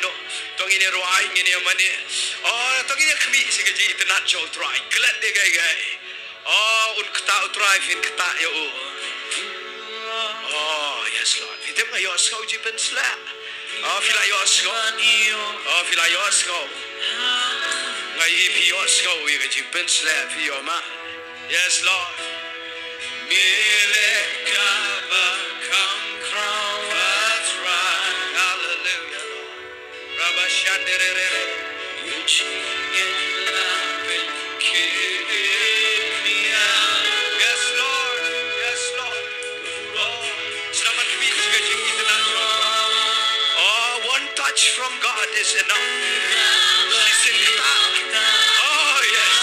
no. Tongine roai ngine mane. Oh, tongine kami sigaji itna chol try. Glad de gay. Oh, un kta try fin kta yo. Oh, yes Lord. Vitem nga yo sko jipen sla. Oh, fila yo sko. Oh, fila yo sko. Ngai ipi yo sko wi jipen sla fi yo ma. Yes Lord. Mile kaba come crown that's right. Hallelujah. Rabba shanderere. You chingen lapen kimia. Yes Lord. Yes Lord. Oh, selamat kami segajing international. Oh, one touch from God is enough. She's in Kta. Oh yes.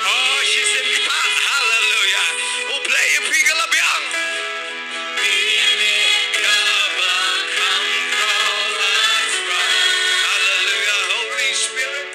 Oh, she's in Kta. Hallelujah. We'll play a Pigalabiang. Hallelujah. Holy Spirit.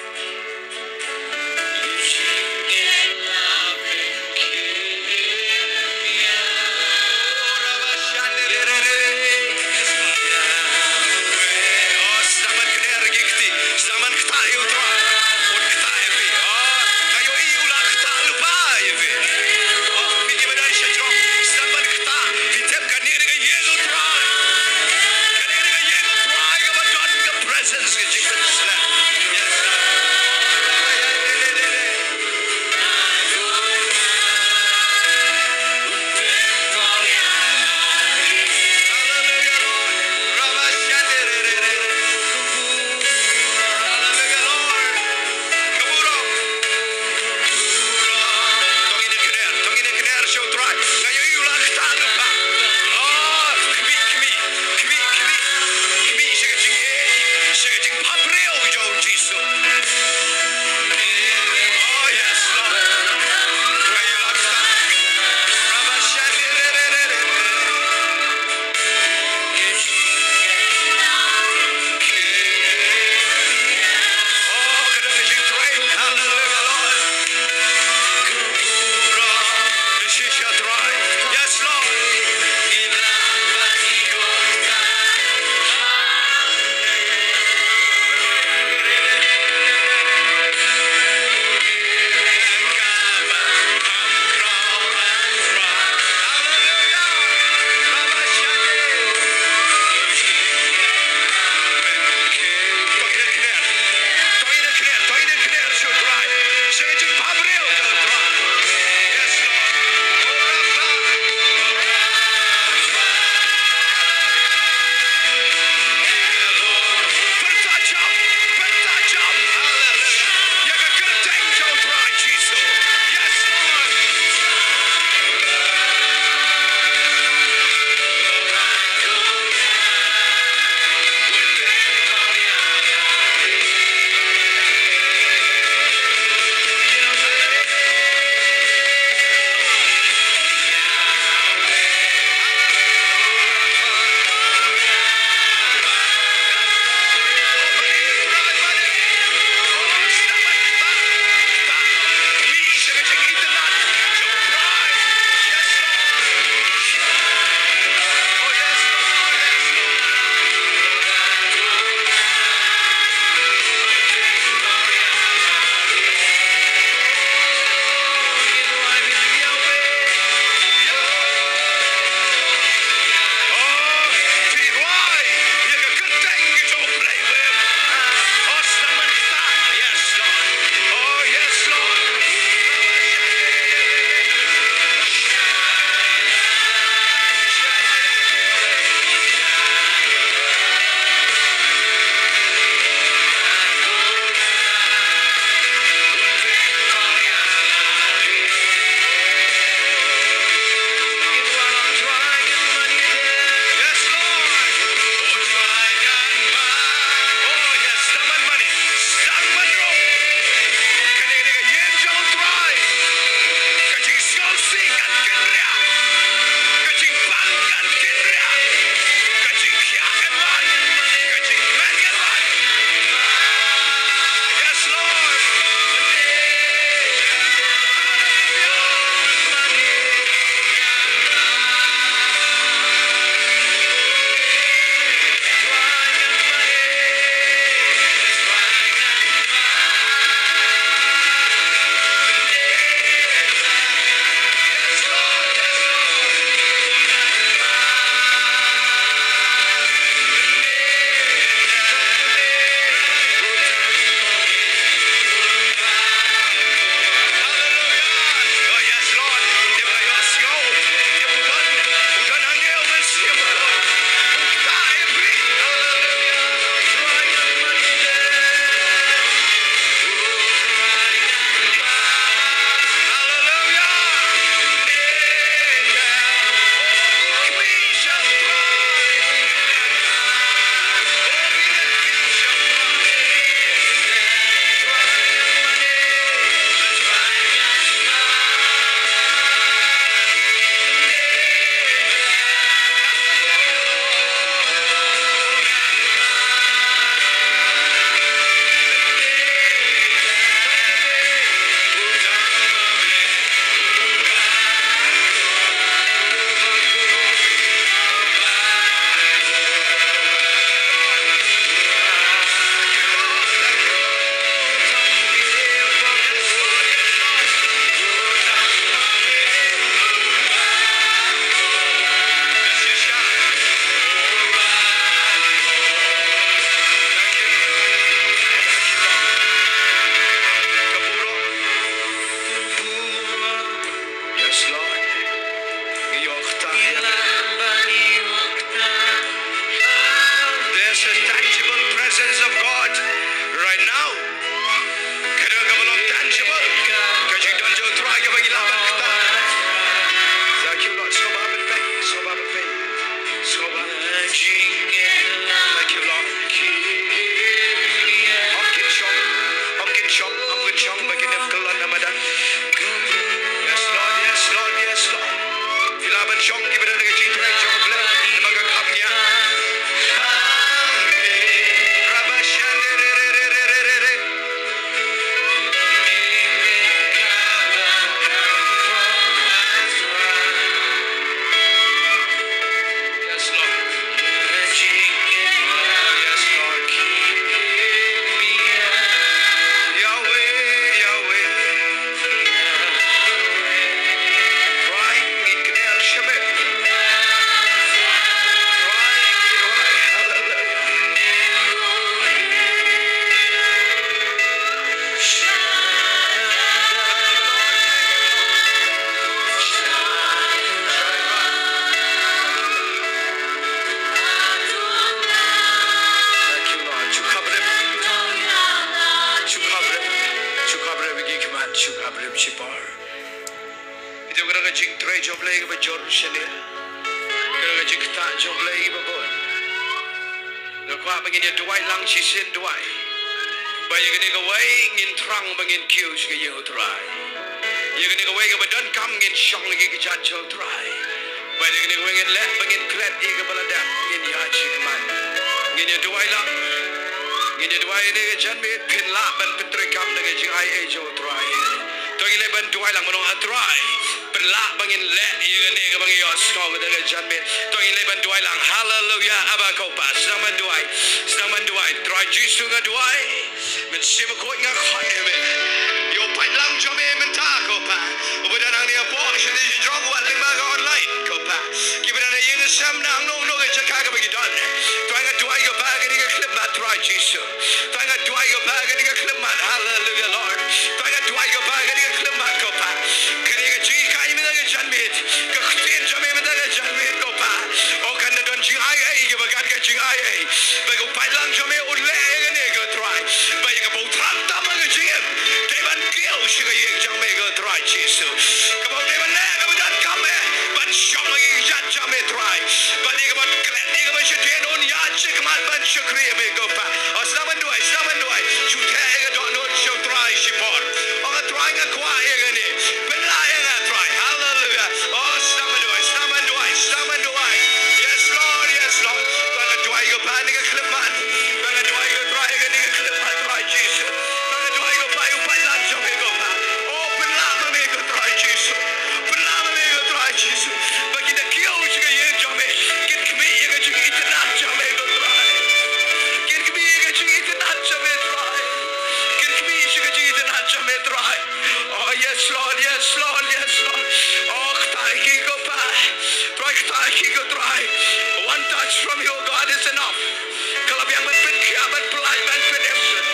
Ray job lagi berjorus ni. Kalau kita job lagi berbon. Kalau begini dua lang sisin dua. Bayi gini kawai ngin terang bangin kiu segi yang utrai. Yang gini kawai kebedan kam ngin syong lagi kejat jauh utrai. Bayi gini kawai ngin leh bangin klet di kepala dah ngin yaci keman. Ngin dua lang. Ngin dua ini kejan mit pin lah ban petri kam dengan jingai jauh utrai. Tuan ini ban dua lang menong utrai. Pelak bangin leh yang gini kebangin yos kau dengan kejan mit. Tuan ini ban dua lang. Hallelujah abah kau pas. Sedang menduai. Try jisu ngeduai. Mensimak kau ingat kau ini. Yo pailang jome mentak kau pa. Ubadan ni apa? Jadi job buat lima ke online kau pa. Kiberan yang sam nang nong nong cakap bagi don. Tuan ngeduai kau pa kini ke klip mat try jisu. Tuan ngeduai kau pa kini ke klip mat. Hallelujah Lord. Tuan ngeduai kau pa kini ke klip mat kau pa. Kini ke jika ini menang janmit. Kektin jome menang janmit kau pa. Oh kan don jingai ke bagan ke jingai. Bagai pailang jome ulle ini ke try. Bagai ke bautran tamang ke jingem. Dewan kiau sih yang jome ke try jisu. Kau dewan le kemudian kami ban syong lagi jat jome try. Bani ke ban kret ni ke ban syedien on ya cik mat ban syukri me kau pa. Oh selamat duai. Cukai ke don show try sipor. Oh try ke kuah yang ini. Benar yang try. Hallelujah. Oh selamat duai. Yes Lord. Tuan duai ke pa ni ke kleman. Tuan duai ke try ke ni ke kleman try jisu. Tuan duai ke pa upai lan jome ke pa. Oh benar me ke try jisu. Bagi dah kiau juga yang jome. Kit kami yang juga internet jome ke try. Kit kami yang juga internet jome try. Oh yes Lord. Oh ktaiki ko pa. Ktaiki ko try. One touch from you God is enough. Kalau yang berpikir berpelai berpedestion.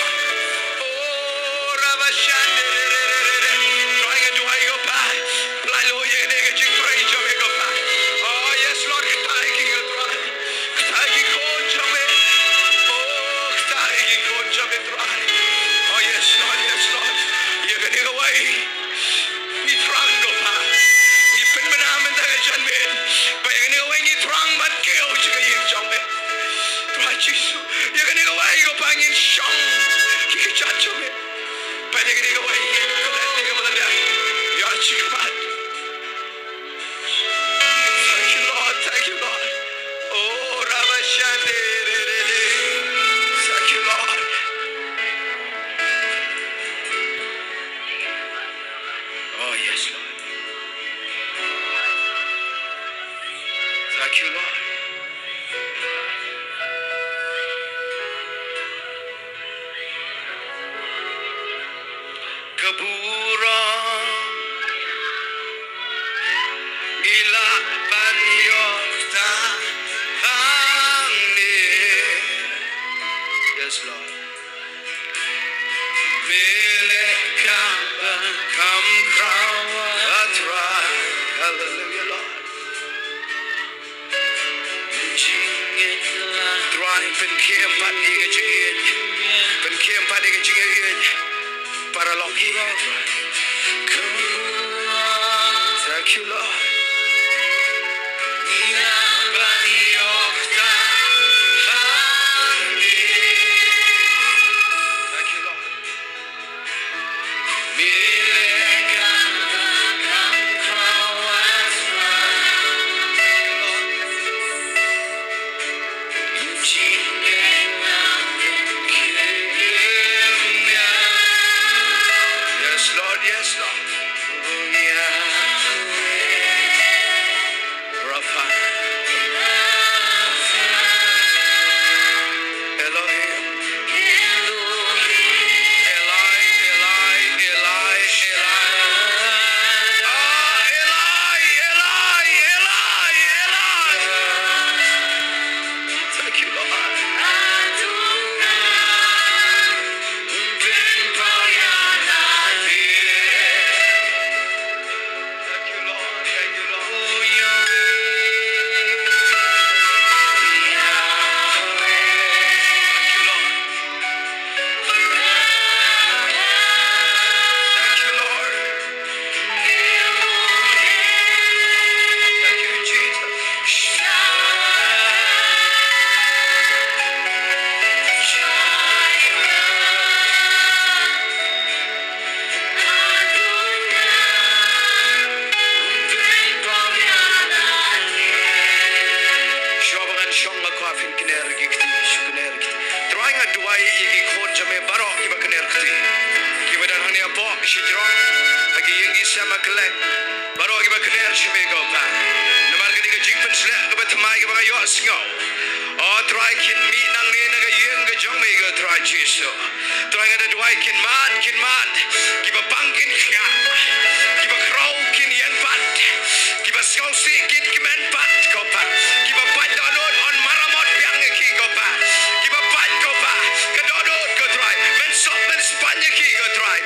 Oh rabashan. Try to do I go pa. Pelai lo yang ni ke cik try jome ko pa. Oh yes Lord ktaiki ko try. Ktaiki ko jome. Oh ktaiki ko jome try. Oh yes Lord. Yang ni kawai. Ni terang ko pa. Ni penmenaman dengan janmin. Bayang ni kawai ni terang mat kau juga yang jome. Tuhan Yesus. Yang ni kawai ko pangin syong. Kikijat jome. Bayang ni kawai kulat ni kawai dah. Ya cikmat. Thank you Lord. Oh rabashande. Thank you Lord. Oh yes Lord. Thank you Lord. Keburang gila banyokta hangni. Yes Lord. Milik kam krawa atrai. Hallelujah Lord. Try penkiem padi ke jingin. Para loki. Thank you Lord. Thank you Lord. Yes Lord. wai iki khot jame barok ki bakner khti ki badan hangni apo shijro agi yengi sama kle barok ki bakner shme go pa namar ki ga jingpen sle ga batmai ga ba yo sngo o try kin mi nang ni na ga yeng ga jong me ga try chiso try ga dwai kin man ki ba bangkin khya ki ba crow kin yen pat ki ba skau si kin kimen pat ko pa ki ba pat donot on maramot biang ki ko pa ki ba pat ko pa ka donot ko try men sop men spanya ki ko try